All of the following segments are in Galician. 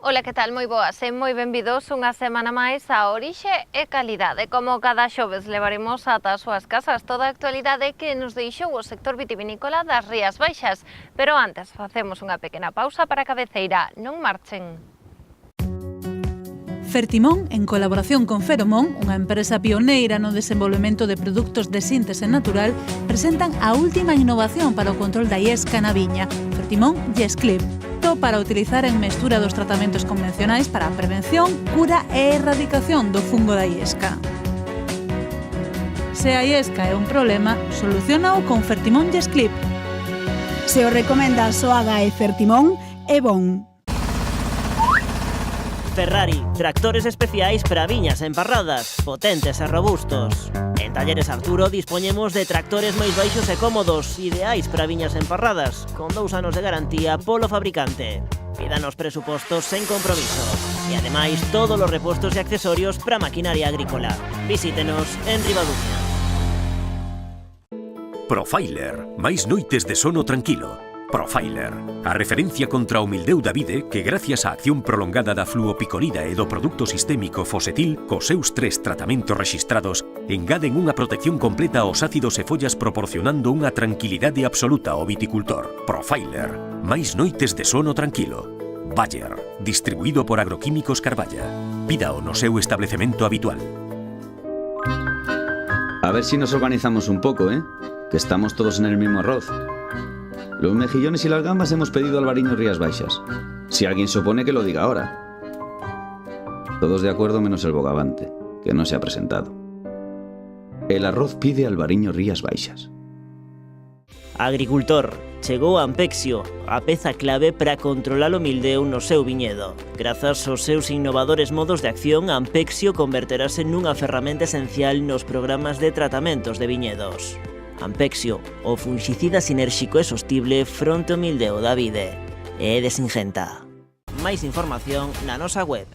Ola, que tal? Moi boas e moi benvidos unha semana máis a Orixe e Calidade. Como cada xoves levaremos ata as súas casas toda a actualidade que nos deixou o sector vitivinícola das Rías Baixas. Pero antes facemos unha pequena pausa para a cabeceira. Non marchen. Fertimón, en colaboración con Feromón, unha empresa pioneira no desenvolvemento de produtos de síntese natural, presentan a última innovación para o control da iesca na viña, Fertimón YesClip, para utilizar en mestura dos tratamentos convencionais para a prevención, cura e erradicación do fungo da iesca. Se a iesca é un problema, solucionao con Fertimón YesClip. Se o recomenda Soaga e Fertimón, é bon. Ferrari, tractores especiais para viñas emparradas, potentes e robustos. En Talleres Arturo dispoñemos de tractores máis baixos e cómodos, ideais para viñas emparradas, con 2 anos de garantía polo fabricante. Pídanos presupostos sen compromiso. E ademais, todos os repostos e accesorios para maquinaria agrícola. Visítenos en Ribadumia. Profiler, máis noites de sono tranquilo. Profiler, a referencia contra o mildeu da vide que gracias á acción prolongada da fluopiconida e do produto sistémico Fosetil, cos seus 3 tratamentos rexistrados, engaden unha protección completa aos ácidos e follas proporcionando unha tranquilidade absoluta ao viticultor. Profiler, máis noites de sono tranquilo. Bayer, distribuído por Agroquímicos Carballa. Pídao no seu establecemento habitual. A ver si nos organizamos un poco, que estamos todos en el mismo arroz. Los mejillones y las gambas hemos pedido Albariño Rías Baixas. Si alguien se opone, que lo diga ahora. Todos de acuerdo menos el bogavante, que no se ha presentado. El arroz pide Albariño Rías Baixas. Agricultor, chegou Ampexio, a peza clave para controlar o mildeu no seu viñedo. Grazas aos seus innovadores modos de acción, Ampexio converterase nunha ferramenta esencial nos programas de tratamentos de viñedos. Ampexio, o fungicida sinérxico e sostible fronte ao mildeo da vide. É de Singenta. Máis información na nosa web.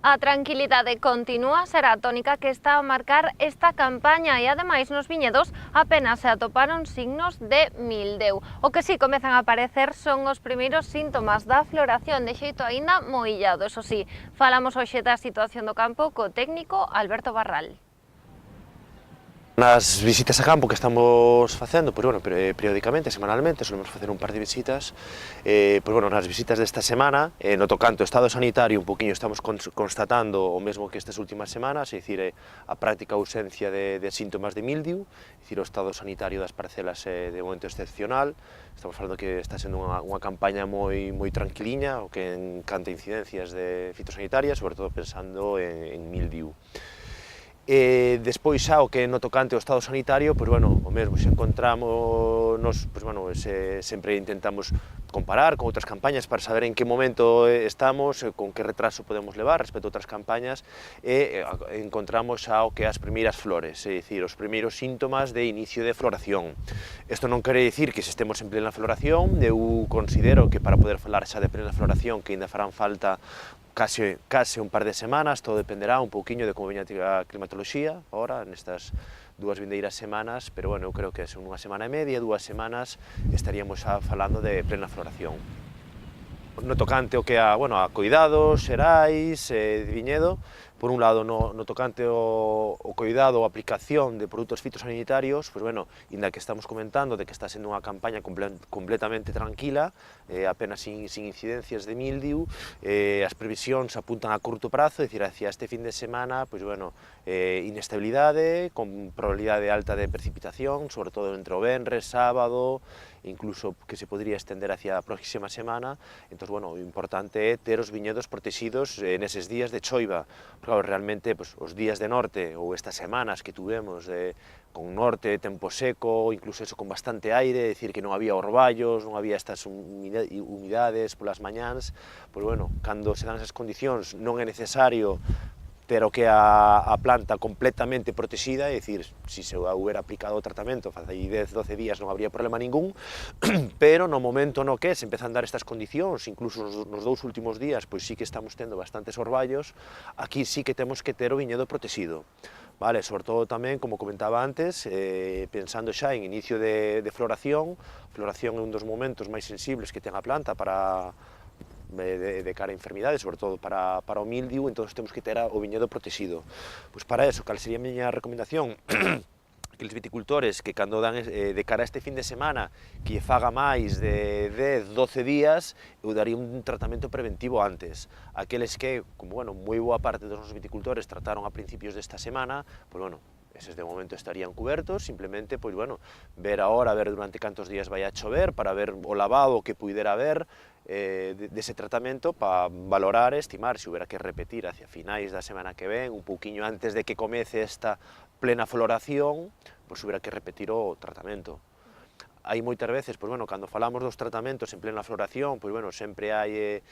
A tranquilidade continúa será a tónica que está a marcar esta campaña e ademais nos viñedos apenas se atoparon signos de mildeu. O que sí comezan a aparecer son os primeiros síntomas da floración de xeito aínda moi illado. Eso sí, falamos hoxe da situación do campo co técnico Alberto Barral. Nas visitas a campo que estamos facendo, periódicamente, semanalmente, solemos facer un par de visitas, nas visitas desta semana, no tocante ao estado sanitario, un poquinho estamos constatando o mesmo que estas últimas semanas, é dicir, a práctica ausencia de síntomas de mildiu, é dicir, o estado sanitario das parcelas é de momento excepcional, estamos falando que está sendo unha campaña moi tranquiliña, o que encanta incidencias de fitosanitarias, sobre todo pensando en mildiu. Despois xa o que no tocante ao estado sanitario, o mesmo, se encontramos, sempre intentamos comparar con outras campañas para saber en que momento estamos, con que retraso podemos levar respecto a outras campañas e encontramos xa o que as primeiras flores, é dicir, os primeiros síntomas de inicio de floración. Isto non quere dicir que se estemos en plena floración, eu considero que para poder falar xa de plena floración que ainda farán falta case un par de semanas, todo dependerá un pouquiño de como veña a climatoloxía, ahora, nestas 2 vindeiras semanas, pero eu creo que unha semana e media, 2 semanas, estaríamos xa falando de plena floración. No tocante o que a cuidados xerais de viñedo, por un lado, no tocante ao cuidado ou aplicación de produtos fitosanitarios, inda que estamos comentando de que está sendo unha campaña completamente tranquila, apenas sin incidencias de mildiu, as previsións apuntan a curto prazo, é dicir, hacia este fin de semana, inestabilidade, con probabilidade alta de precipitación, sobre todo entre o venres, sábado, incluso que se podría estender hacia a próxima semana. Entón, o importante é ter os viñedos protegidos neses días de choiva, Claro, realmente os días de norte ou estas semanas que tuvemos con norte, tempo seco, incluso eso con bastante aire, decir que non había orballos, non había estas humidades polas mañáns, pois bueno, cando se dan esas condicións non é necesario ter o que a planta completamente protexida, é dicir, se houbera aplicado o tratamento fai 10-12 días non habría problema ningún, pero no momento no que se empezan a dar estas condicións, incluso nos 2 últimos días, pois sí que estamos tendo bastantes orballos, aquí sí que temos que ter o viñedo protegido. Vale, sobre todo tamén, como comentaba antes, pensando xa en inicio de floración, floración é un dos momentos máis sensibles que ten a planta para de cara a enfermidades, sobre todo para o mildiu, entón temos que ter o viñedo protegido. Pois para eso, cal sería a miña recomendación? Aqueles viticultores que cando dan de cara a este fin de semana que faga máis de 10-12 días, eu daría un tratamento preventivo antes. Aqueles que, como bueno, moi boa parte dos nosos viticultores trataron a principios desta semana, pois bueno, eses de momento estarían cubertos, simplemente, pois bueno, ver agora, ver durante cantos días vai a chover, para ver o lavado que puidera haber dese tratamento, para valorar e estimar se houbera que repetir hacia finais da semana que ven, un pouquiño antes de que comece esta plena floración, pois houbera que repetir o tratamento. Hai moitas veces, pois bueno, cando falamos dos tratamentos en plena floración, pois bueno, sempre hai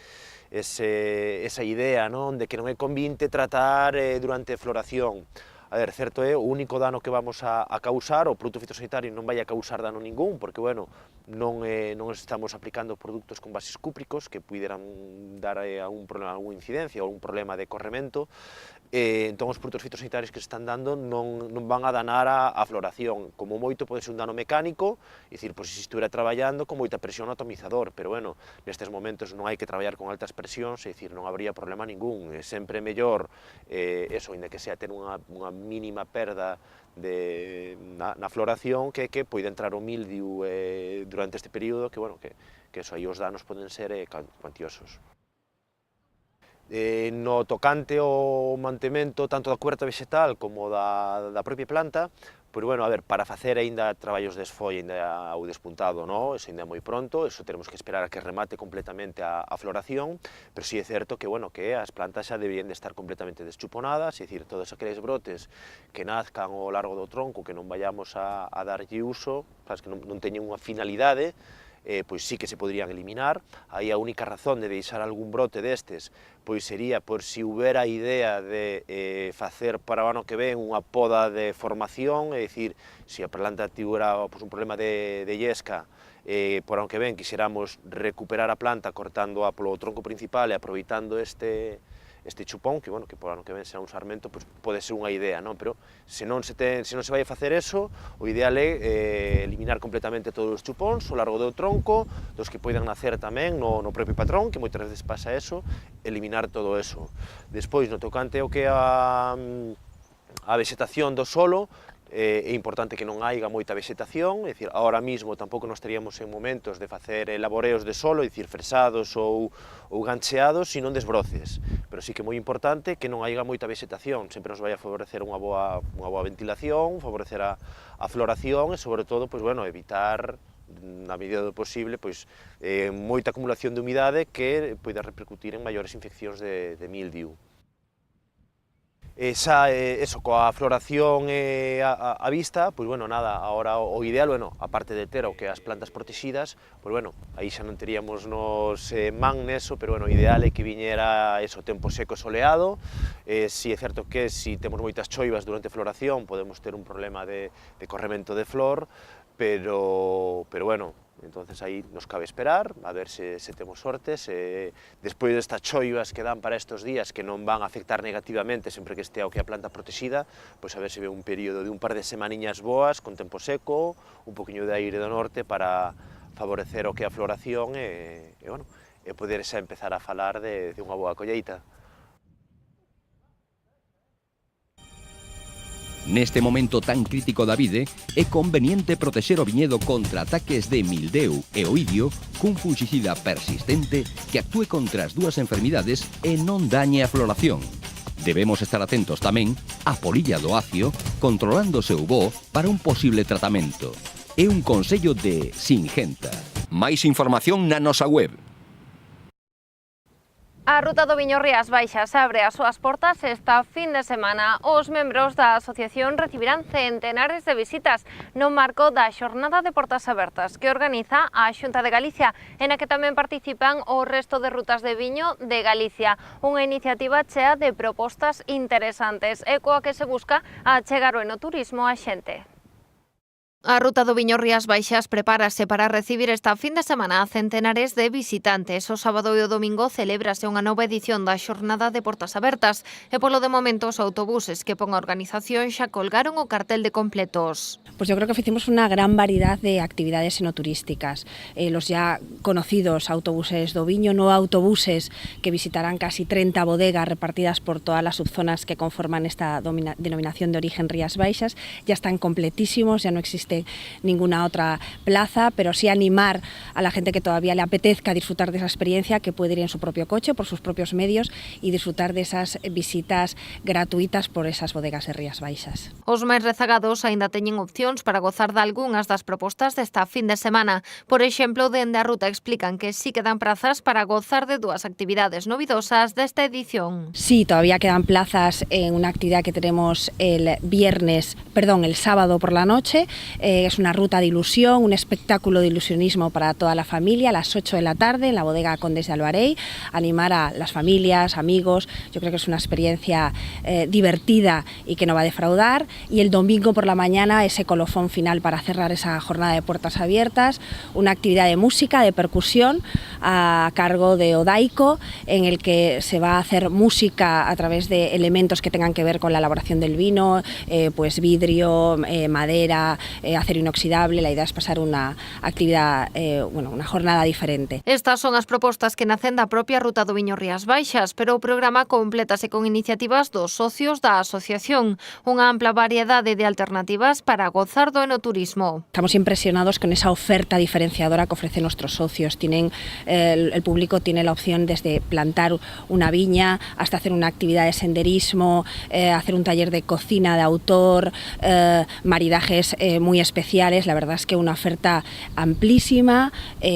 esa idea, non, de que non é convinte tratar durante a floración. A ver, certo é, o único dano que vamos a causar, o produto fitosanitario non vai a causar dano ningún, porque, bueno, non estamos aplicando produtos con bases cúpricos que puderan dar algún problema, alguna incidencia ou algún problema de corremento, entón os produtos fitosanitarios que se están dando non van a danar a floración. Como moito pode ser un dano mecánico, é dicir, pois se estuviera traballando con moita presión no atomizador, pero, bueno, nestes momentos non hai que traballar con altas presións, é dicir, non habría problema ningún. É sempre mellor, eso, ainda que sea ter unha mínima perda na floración que poida entrar o mildiu durante este período, que, bueno, que eso aí os danos poden ser cuantiosos. No tocante ao mantemento tanto da cuberta vegetal como da propia planta, pois, bueno, a ver, para facer aínda traballos de esfolle, aínda o despuntado, no? Eso aínda é moi pronto, eso teremos que esperar a que remate completamente a floración, pero sí é certo que, bueno, que as plantas xa deberían de estar completamente deschuponadas, é dicir, todos aqueles brotes que nazcan ao largo do tronco, que non vayamos a darlle uso, sabes, que non teñen unha finalidade, pois sí que se poderían eliminar. Aí a única razón de deixar algún brote destes pois sería por si houbera a idea de facer para o ano que ven unha poda de formación, é dicir, se a planta tivera un problema de yesca, por ano que ven quixéramos recuperar a planta cortando polo tronco principal e aproveitando este chupón, que, bueno, que por ano que ven será un sarmento, pois pode ser unha idea, non? Pero se non se vai a facer eso, o ideal é eliminar completamente todos os chupóns ao largo do tronco, dos que poidan nacer tamén no propio patrón, que moitas veces pasa eso, eliminar todo eso. Despois, no tocante ao que a vegetación do solo, é importante que non haiga moita vegetación, é dicir, ahora mismo tampouco nos teríamos en momentos de facer laboreos de solo, é dicir, fresados ou gancheados, sino desbroces, pero sí que é moi importante que non haiga moita vegetación, sempre nos vai a favorecer unha boa ventilación, favorecer a floración e, sobre todo, pois, bueno, evitar, na medida do posible, pois, moita acumulación de humidade que poida repercutir en maiores infeccións de mildiu. Eso, coa floración a vista, pois, bueno, nada, agora o ideal, bueno, aparte de ter o que as plantas protegidas, pois, bueno, aí xa non teríamos nos man neso, pero, bueno, o ideal é que viñera eso, tempo seco e soleado. Si é certo que si temos moitas choivas durante a floración podemos ter un problema de corremento de flor, pero, bueno, entonces aí nos cabe esperar, a ver se temos sorte, despois destas choivas que dan para estes días que non van a afectar negativamente sempre que estea o que a planta protegida, pois a ver se ve un período de un par de semaniñas boas, con tempo seco, un poquinho de aire do norte para favorecer o que a floración e bueno, poder xa empezar a falar de unha boa colleita. Neste momento tan crítico da vide, é conveniente protexer o viñedo contra ataques de mildeu e oidio cun fungicida persistente que actúe contra as dúas enfermidades e non dañe a floración. Debemos estar atentos tamén á polilla do acio, controlando o seu voo para un posible tratamento. É un consello de Singenta. Máis información na nosa web. A Ruta do Viño Rías Baixas abre as súas portas esta fin de semana. Os membros da asociación recibirán centenares de visitas no marco da Xornada de Portas Abertas que organiza a Xunta de Galicia, en a que tamén participan o resto de rutas de viño de Galicia. Unha iniciativa chea de propostas interesantes e coa que se busca achegar o enoturismo á xente. A Ruta do Viño Rías Baixas prepárase para recibir esta fin de semana a centenares de visitantes. O sábado e o domingo celébrase unha nova edición da Xornada de Portas Abertas e polo de momento os autobuses que pon a organización xa colgaron o cartel de completos. Pues yo creo que ofrecimos una gran variedad de actividades enoturísticas. Los ya conocidos autobuses do viño, no autobuses que visitarán casi 30 bodegas repartidas por todas las subzonas que conforman esta denominación de origen Rías Baixas, ya están completísimos, ya no existe ninguna otra plaza, pero sí animar a la gente que todavía le apetezca disfrutar de esa experiencia, que puede ir en su propio coche, por sus propios medios y disfrutar de esas visitas gratuitas por esas bodegas de Rías Baixas. Os máis rezagados aínda teñen opcións para gozar de algunhas das propostas desta fin de semana. Por exemplo, dende a ruta explican que sí quedan plazas para gozar de dúas actividades novidosas desta edición. Sí, todavía quedan plazas en una actividad que tenemos el sábado por la noche. Es una ruta de ilusión, un espectáculo de ilusionismo para toda la familia a las 8 de la tarde en la bodega Condes de Albarei. Animar a las familias, amigos, yo creo que es una experiencia divertida y que no va a defraudar. Y el domingo por la mañana ese colofón final para cerrar esa jornada de puertas abiertas, una actividad de música, de percusión a cargo de Odaico, en el que se va a hacer música a través de elementos que tengan que ver con la elaboración del vino, pues vidrio, madera, acero inoxidable. La idea es pasar una actividad, una jornada diferente. Estas son as propostas que nacen da propia Ruta do Viño Rías Baixas, pero o programa complétase con iniciativas dos socios da asociación, unha ampla variedade de alternativas para gozar do enoturismo. Estamos impresionados con esa oferta diferenciadora que ofrecen nuestros socios. El público tiene la opción desde plantar una viña hasta hacer una actividad de senderismo, hacer un taller de cocina de autor, maridajes muy especiales. La verdad es que una oferta amplísima,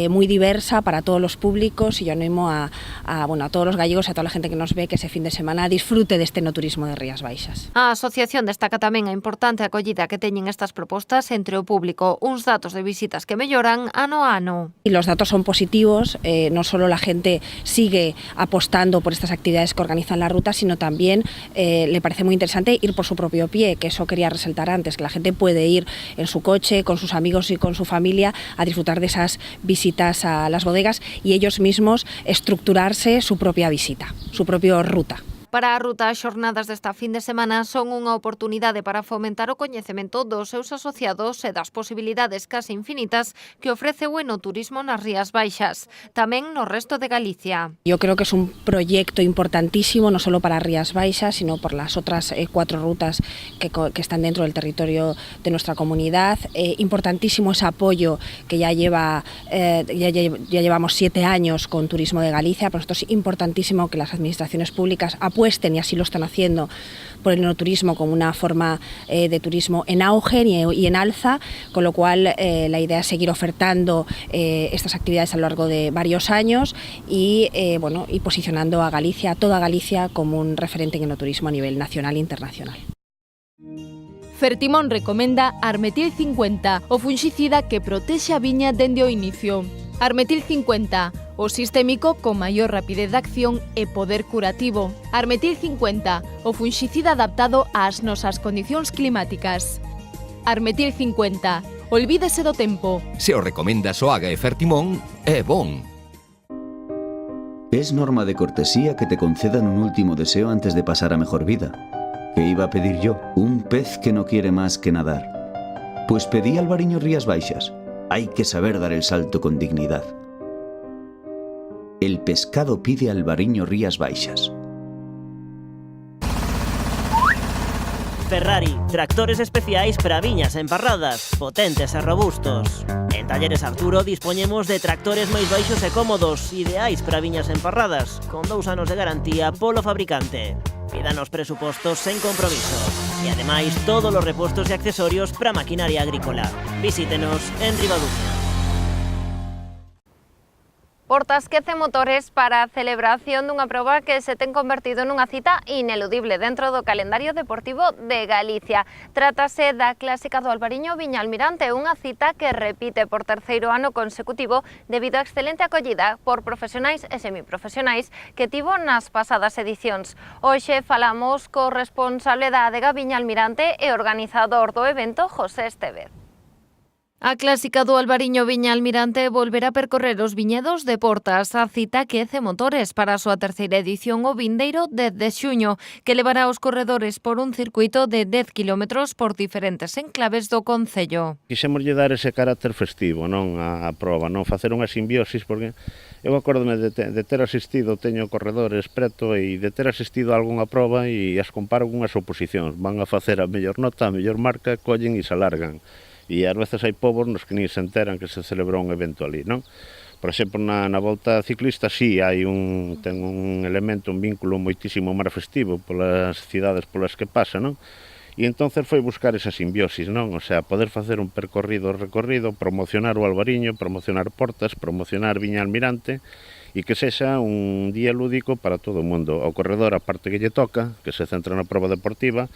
muy diversa para todos los públicos, y yo animo a todos los gallegos, a toda la gente que nos ve, que ese fin de semana disfrute de este enoturismo de Rías Baixas. A asociación destaca tamén a importante acollida que teñen estas propostas entre o público, uns datos de visitas que melloran ano a ano. Y los datos son positivos, no solo la gente sigue apostando por estas actividades que organizan la ruta, sino también le parece muy interesante ir por su propio pie, que eso quería resaltar antes, que la gente puede ir en su coche, con sus amigos y con su familia a disfrutar de esas visitas a las bodegas y ellos mismos estructurarse su propia visita, su propia ruta. Para a ruta, as xornadas desta fin de semana son unha oportunidade para fomentar o coñecemento dos seus asociados e das posibilidades case infinitas que ofrece o enoturismo nas Rías Baixas, tamén no resto de Galicia. Yo creo que es un proyecto importantísimo, no solo para Rías Baixas, sino por las otras 4 rutas que están dentro del territorio de nuestra comunidad. Importantísimo ese apoyo que ya llevamos 7 años con Turismo de Galicia. Para nosotros es importantísimo que las administraciones públicas apuesten, y así lo están haciendo, por el enoturismo como una forma de turismo en auge y en alza, con lo cual la idea es seguir ofertando estas actividades a lo largo de varios años y posicionando a Galicia, a toda Galicia, como un referente en enoturismo a nivel nacional e internacional. Fertimón recomenda Armetil 50, o funxicida que protexe a viña dende o inicio. Armetil 50, o sistémico con maior rapidez de acción e poder curativo. Armetil 50, o funxicida adaptado ás nosas condicións climáticas. Armetil 50, olvídese do tempo. Se o recomenda Soaga e Fertimón, é bon. Es norma de cortesía que te concedan un último deseo antes de pasar a mejor vida. ¿Qué iba a pedir yo? Un pez que no quiere más que nadar. Pues pedí Albariño Rías Baixas. Hay que saber dar el salto con dignidad. El pescado pide Albariño Rías Baixas. Ferrari, tractores especiais para viñas emparradas, potentes e robustos. En Talleres Arturo dispoñemos de tractores máis baixos e cómodos, ideais para viñas emparradas, con 2 anos de garantía polo fabricante. Pídanos presupostos sen compromiso. E ademais todos os repostos e accesorios para maquinaria agrícola. Visítenos en Ribadumia. Portas quece motores para a celebración dunha proba que se ten convertido nunha cita ineludible dentro do calendario deportivo de Galicia. Trátase da clásica do Albariño Viña Almirante, unha cita que repite por terceiro ano consecutivo debido á excelente acollida por profesionais e semiprofesionais que tivo nas pasadas edicións. Hoxe falamos co responsable da adega Viña Almirante e organizador do evento, José Estevez. A clásica do Albariño Viña Almirante volverá a percorrer os viñedos de Portas, a cita quece motores para a súa terceira edición o vindeiro 10 de xuño, que levará os corredores por un circuito de 10 km por diferentes enclaves do concello. Quixémoslle dar ese carácter festivo, non, a proba, non facer unha simbiosis, porque eu acórdome de ter asistido, teño corredores preto e de ter asistido a algunha proba e as comparo con unhas oposicións, van a facer a mellor nota, a mellor marca, collen e se alargan. E ás veces hai povos nos que nin se enteran que se celebrou un evento ali, non? Por exemplo, na volta ciclista sí ten un elemento, un vínculo moitísimo máis festivo polas cidades polas que pasa, non? E entonces foi buscar esa simbiosis, non? O sea, poder facer un recorrido, promocionar o Albariño, promocionar Portas, promocionar Viña Almirante e que sexa un día lúdico para todo o mundo. O corredor, a parte que lle toca, que se centra na proba deportiva,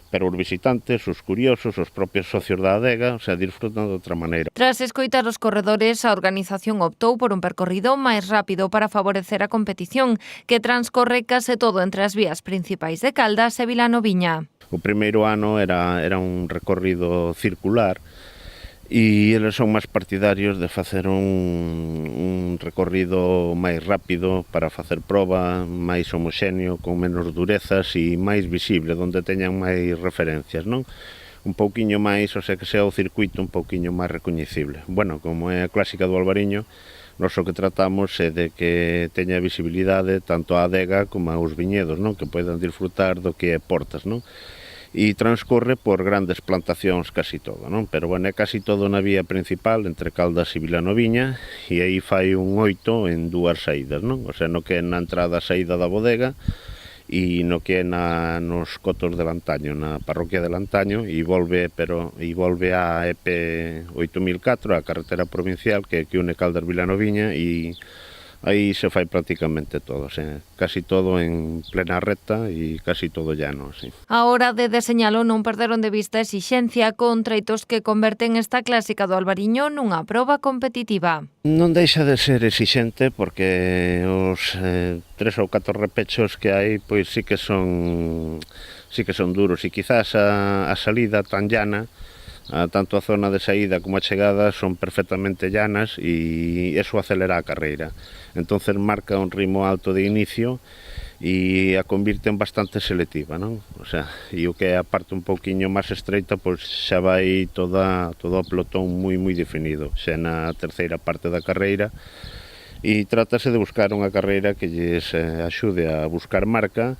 pero os visitantes, os curiosos, os propios socios da adega, o sea, disfrutan de outra maneira. Tras escoitar os corredores, a organización optou por un percorrido máis rápido para favorecer a competición, que transcorre case todo entre as vías principais de Caldas e Vilanoviña. O primeiro ano era un recorrido circular, e eles son máis partidarios de facer un recorrido máis rápido para facer proba, máis homoxéneo, con menos durezas e máis visible, onde teñan máis referencias, non? Un pouquiño máis, o sea, que sea o circuito un pouquiño máis recoñecible. Bueno, como é a clásica do Albariño, nós o que tratamos é de que teña visibilidade tanto a adega como aos viñedos, non? Que poidan disfrutar do que é Portas, non? E transcorre por grandes plantacións casi todo, non? Pero, bueno, é casi todo na vía principal entre Caldas e Vilanoviña e aí fai un 8 en dúas saídas, non? O sea, no que é na entrada a saída da bodega e no que é nos cotos de Lantaño, na parroquia de Lantaño e volve á EP 8004, a carretera provincial que une Caldas e Vilanoviña e aí se fai prácticamente todo, casi todo en plena recta e casi todo llano. Sí. A hora de deseñalo non perderon de vista a exixencia con treitos que converten esta clásica do Albariño nunha proba competitiva. Non deixa de ser exixente porque os 3 ou 4 repechos que hai pois sí que son duros e quizás a salida tan llana, tanto a zona de saída como a chegada son perfectamente llanas e eso acelera a carreira. Entonces marca un ritmo alto de inicio e a convirte en bastante selectiva, non? O sea, e o que é a parte un pouquiño máis estreita, pois xa vai todo o pelotón moi definido, xa na terceira parte da carreira e trátase de buscar unha carreira que lles axude a buscar marca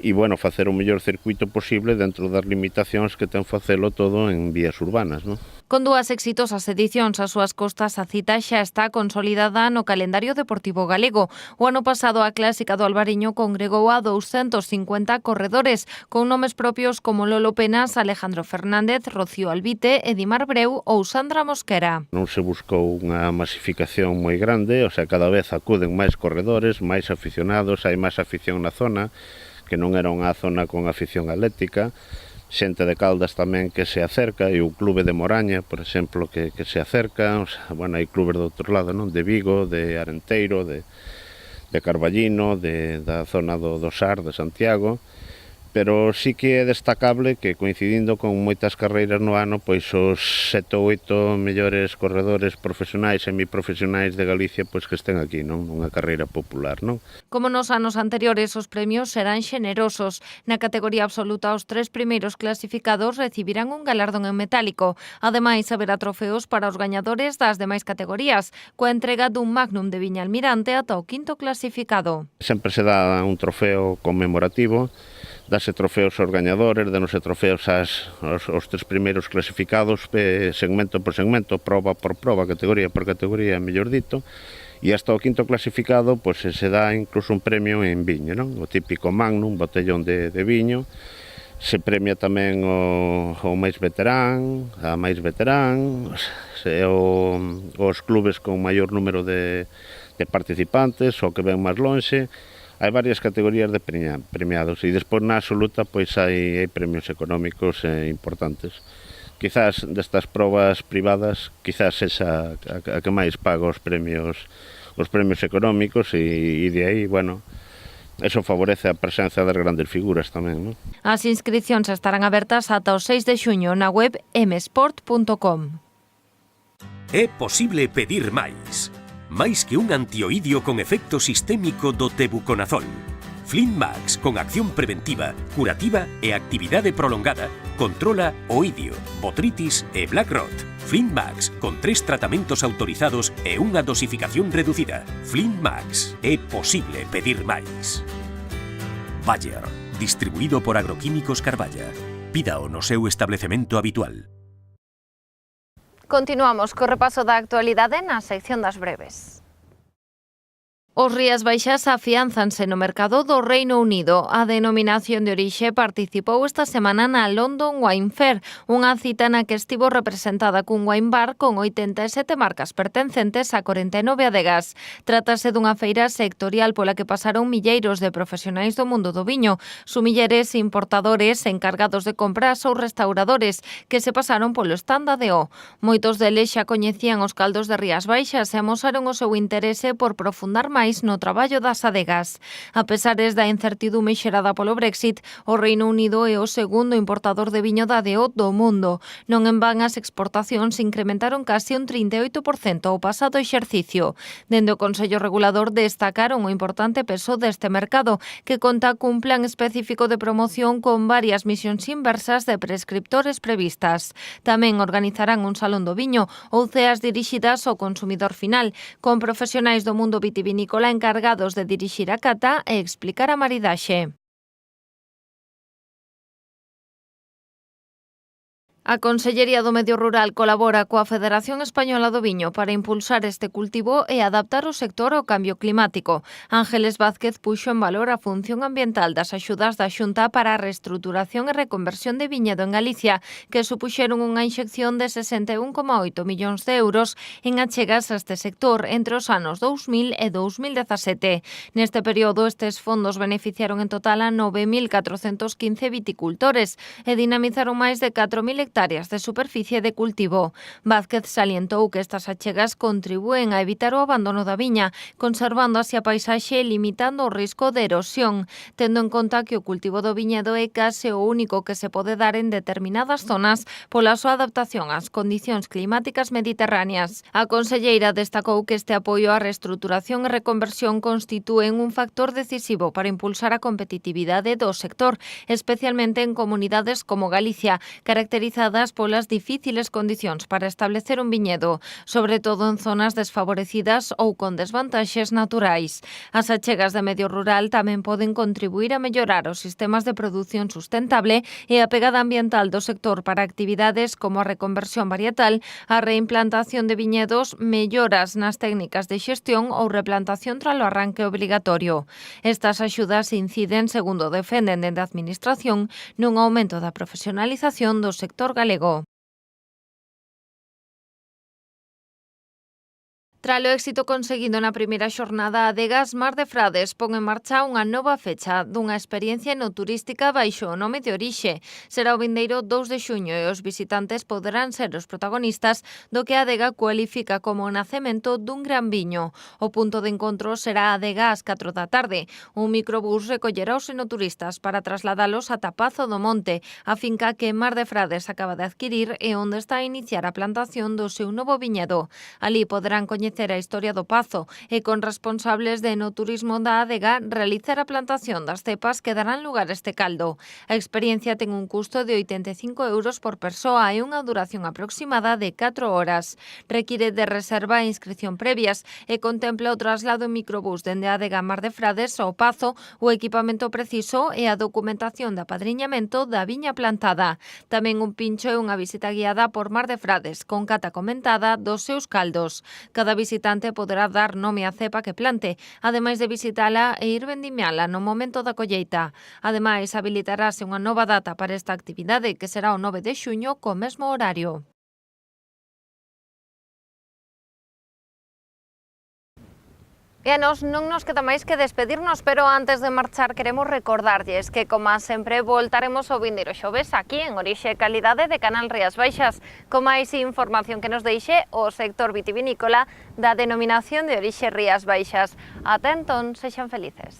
e, bueno, facer o mellor circuito posible dentro das limitacións que ten facelo todo en vías urbanas, non? Con dúas exitosas edicións ás súas costas, a cita xa está consolidada no calendario deportivo galego. O ano pasado a clásica do Albariño congregou a 250 corredores, con nomes propios como Lolo Penas, Alejandro Fernández, Rocío Albite, Edimar Breu ou Sandra Mosquera. Non se buscou unha masificación moi grande, o sea, cada vez acuden máis corredores, máis aficionados, hai máis afición na zona, que non era unha zona con afición atlética, xente de Caldas tamén que se acerca, e o clube de Moraña, por exemplo, que se acerca, o sea, bueno, hai clubes do outro lado, non? De Vigo, de Arenteiro, de Carballino, da zona do Sar, de Santiago, pero sí que é destacable que coincidindo con moitas carreiras no ano, pois os 7 ou 8 mellores corredores profesionais e semiprofesionais de Galicia pois que estén aquí, non? Unha carreira popular, non? Como nos anos anteriores, os premios serán xenerosos. Na categoría absoluta, os 3 primeiros clasificados recibirán un galardón en metálico. Ademais, haberá trofeos para os gañadores das demais categorías, coa entrega dun Magnum de Viña Almirante ata o 5º clasificado. Sempre se dá un trofeo conmemorativo, dase trofeos aos gañadores, denose trofeos aos 3 primeiros clasificados, segmento por segmento, proba por proba, categoría por categoría, mellor dito, e hasta o 5º clasificado pois se dá incluso un premio en viño, non? O típico Magnum, botellón de viño, se premia tamén o máis veterán, a máis veterán, os clubes con maior número de participantes, o que ven máis lonxe. Hai varias categorías de premiados e despois na absoluta pois hai premios económicos importantes. Quizás destas probas privadas, quizás sexa a que máis paga os premios económicos e de aí, bueno, eso favorece a presenza das grandes figuras tamén, non? As inscricións estarán abertas ata o 6 de xuño na web msport.com. É posible pedir máis. Máis que un antioidio con efecto sistémico do tebuconazol. Flint Max, con acción preventiva, curativa e actividade prolongada, controla oidio, botritis e black rot. Flint Max, con 3 tratamentos autorizados e unha dosificación reducida. Flint Max, é posible pedir máis. Bayer, distribuído por Agroquímicos Carballa. Pídao no seu establecemento habitual. Continuamos co repaso da actualidade na sección das breves. Os Rías Baixas afiánzanse no mercado do Reino Unido. A denominación de orixe participou esta semana na London Wine Fair, unha cita na que estivo representada cun wine bar con 87 marcas pertencentes a 49 adegas. Trátase dunha feira sectorial pola que pasaron milleiros de profesionais do mundo do viño, sumilleres, importadores, encargados de compras ou restauradores que se pasaron polo stand ADO. Moitos deles xa coñecían os caldos de Rías Baixas e amosaron o seu interese por profundar máis no traballo das adegas. A pesares da incertidume xerada polo Brexit, o Reino Unido é o segundo importador de viño da ADO do mundo. Non en van as exportacións incrementaron casi un 38% o pasado exercicio. Dende o Consello Regulador destacaron o importante peso deste mercado, que conta cun plan específico de promoción con varias misións inversas de prescriptores previstas. Tamén organizarán un salón do viño ou ceas dirixidas ao consumidor final, con profesionais do mundo vitivinícola encargados de dirixir a cata e explicar a maridaxe. A Consellería do Medio Rural colabora coa Federación Española do Viño para impulsar este cultivo e adaptar o sector ao cambio climático. Ángeles Vázquez puxo en valor a función ambiental das axudas da Xunta para a reestruturación e reconversión de viñedo en Galicia, que supuxeron unha inxección de 61,8 millóns de euros en achegas a este sector entre os anos 2000 e 2017. Neste período, estes fondos beneficiaron en total a 9.415 viticultores e dinamizaron máis de 4.000 hectáreas de superficie de cultivo. Vázquez salientou que estas achegas contribúen a evitar o abandono da viña, conservando así a paisaxe e limitando o risco de erosión, tendo en conta que o cultivo do viñedo é case o único que se pode dar en determinadas zonas pola súa adaptación ás condicións climáticas mediterráneas. A conselleira destacou que este apoio á reestruturación e reconversión constitúen un factor decisivo para impulsar a competitividade do sector, especialmente en comunidades como Galicia, caracterizadas polas difíciles condicións para establecer un viñedo, sobre todo en zonas desfavorecidas ou con desvantaxes naturais. As achegas de medio rural tamén poden contribuir a mellorar os sistemas de produción sustentable e a pegada ambiental do sector para actividades como a reconversión varietal, a reimplantación de viñedos, melloras nas técnicas de xestión ou replantación tras o arranque obrigatorio. Estas axudas inciden, segundo defenden dende a Administración, nun aumento da profesionalización do sector galego. Tralo éxito conseguido na primeira xornada adegas, Mar de Frades pon en marcha unha nova fecha dunha experiencia enoturística baixo o nome de Orixe. Será o vindeiro 2 de xuño e os visitantes poderán ser os protagonistas do que a adega cualifica como o nacemento dun gran viño. O punto de encontro será a adega ás 4 da tarde. Un microbús recollerá os enoturistas para trasladalos ata Pazo do Monte, a finca que Mar de Frades acaba de adquirir e onde está a iniciar a plantación do seu novo viñedo. Ali poderán coñecer a historia do Pazo e con responsables de enoturismo da adega realizar a plantación das cepas que darán lugar a este caldo. A experiencia ten un custo de 85 euros por persoa e unha duración aproximada de 4 horas. Require de reserva e inscripción previas e contempla o traslado en microbús dende a adega Mar de Frades ao Pazo, o equipamento preciso e a documentación de apadriñamento da viña plantada. Tamén un pincho e unha visita guiada por Mar de Frades con cata comentada dos seus caldos. Cada visitante poderá dar nome á cepa que plante, ademais de visitala e ir vendimiala no momento da colleita. Ademais, habilitarase unha nova data para esta actividade, que será o 9 de xuño co mesmo horario. E a nos non nos queda máis que despedirnos, pero antes de marchar queremos recordarlles que, como sempre, voltaremos o vindeiro xoves aquí en Orixe e Calidade de Canal Rías Baixas, con máis información que nos deixe o sector vitivinícola da denominación de Orixe Rías Baixas. Ata entón, sexan felices.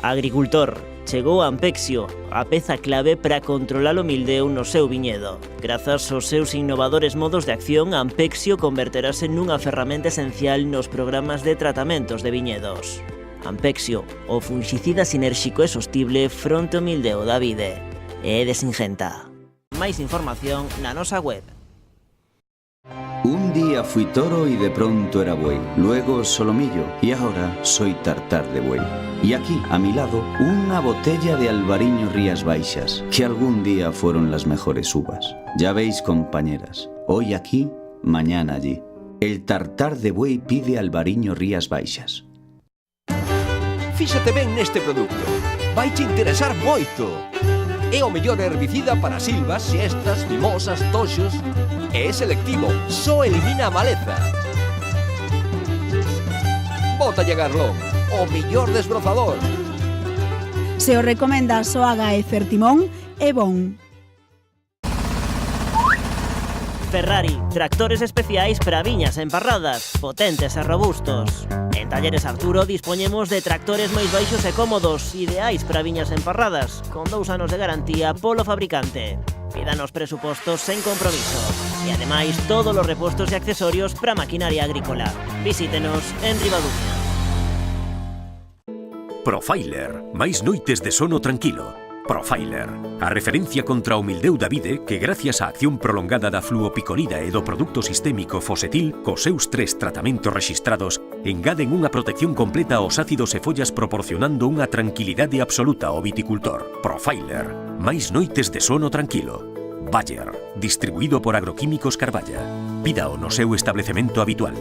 Agricultor, chegou Ampexio, a peza clave para controlar o mildeu no seu viñedo. Grazas aos seus innovadores modos de acción, Ampexio converterase nunha ferramenta esencial nos programas de tratamentos de viñedos. Ampexio, o fungicida sinérxico e sostible fronte ao mildeu da vide. É de Singenta. Máis información na nosa web. Un día fui toro y de pronto era buey, luego solomillo y ahora soy tartar de buey. Y aquí, a mi lado, una botella de Albariño Rías Baixas, que algún día fueron las mejores uvas. Ya veis, compañeras, hoy aquí, mañana allí. El tartar de buey pide Albariño Rías Baixas. Fíxate ben neste produto, vai te interesar moito. É o mellor herbicida para silvas, siestas, mimosas, toxos. É selectivo, só elimina a maleza. Bótalle Garlón, o mellor desbrozador. Se o recomenda Soaga e Fertimón, é bon. Ferrari, tractores especiais para viñas emparradas, potentes e robustos. En Talleres Arturo dispoñemos de tractores máis baixos e cómodos, ideais para viñas emparradas, con 2 anos de garantía polo fabricante. Pídanos presupostos sen compromiso. E ademais, todos os repostos e accesorios para maquinaria agrícola. Visítenos en Ribadumia. Profiler, máis noites de sono tranquilo. Profiler, a referencia contra o mildeu da vide que gracias á acción prolongada da fluopicolida e do produto sistémico Fosetil, cos seus 3 tratamentos rexistrados, engaden unha protección completa aos ácidos e follas proporcionando unha tranquilidade absoluta ao viticultor. Profiler, máis noites de sono tranquilo. Bayer, distribuído por Agroquímicos Carballa. Pídao no seu establecemento habitual.